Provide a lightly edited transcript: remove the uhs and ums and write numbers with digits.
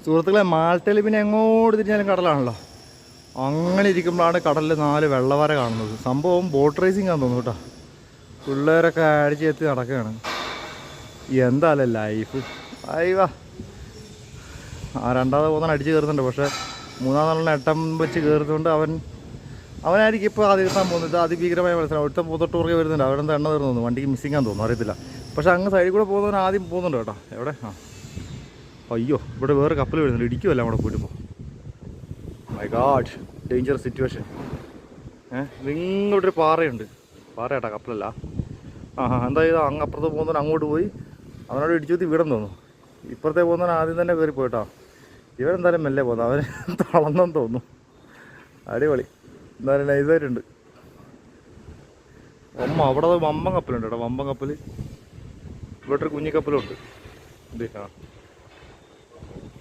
സുഹൃത്തുക്കളെ, മാൾട്ടയിൽ പിന്നെ എങ്ങോട്ട് തിരിഞ്ഞാലും കടലാണല്ലോ. അങ്ങനെ ഇരിക്കുമ്പോഴാണ് കടലിൽ 4 വെള്ളവര കാണുന്നത്. സംഭവം ബോട്ട് റേസിംഗ് ആണെന്ന് തോന്നുന്നു കേട്ടോ. പിള്ളേരൊക്കെ അടിച്ചെത്തി നടക്കുകയാണ്. എന്താല്ലേ ലൈഫ്. അയ്യോ, രണ്ടാമത് പോകുന്ന അടിച്ച് കയറുന്നുണ്ട്. പക്ഷേ മൂന്നാം എട്ടം വെച്ച് കയറുന്നതുകൊണ്ട് അവനായിരിക്കും ഇപ്പോൾ ആദ്യം എത്താൻ പോകുന്നത്. അതിഭീകരമായ മത്സരം. ഒരുത്തം പോത്തോട്ട് പുറകെ വരുന്നുണ്ട്. അവിടെ എണ്ണ തീർന്നു, വണ്ടിക്ക് മിസ്സിംഗ് ആണെന്ന് തോന്നുന്നു, അറിയത്തില്ല. പക്ഷേ അങ്ങ് സൈഡിൽ കൂടെ പോകുന്നവൻ ആദ്യം പോകുന്നുണ്ട് കേട്ടോ. എവിടെ? അയ്യോ, ഇവിടെ വേറെ കപ്പൽ വരുന്നുണ്ട്. ഇടിക്കുമല്ലോ അവിടെ പോയിട്ടിപ്പോൾ. My god, danger situation. നിങ്ങോട്ടൊരു പാറയുണ്ട്. പാറയാട്ടാ, കപ്പലല്ല. എന്തായാലും അങ്ങ് അപ്പുറത്ത് പോകുന്നവൻ അങ്ങോട്ട് പോയി അവനോട് ഇടിച്ചുത്തി വീടെന്ന് തോന്നുന്നു. ഇപ്പുറത്തെ പോകുന്നവൻ ആദ്യം തന്നെ കയറി പോയിട്ടോ. ഇവരെന്തായാലും മെല്ലെ പോകുന്നു. അവന് തളർന്നെന്ന് തോന്നുന്നു. അടിപൊളി, എന്തായാലും നൈസായിട്ടുണ്ട്. അവിടെ വമ്പൻ കപ്പലുണ്ട് കേട്ടോ. വമ്പൻ കപ്പൽ. ഇവിടെ ഒരു കുഞ്ഞിക്കപ്പലുണ്ട്.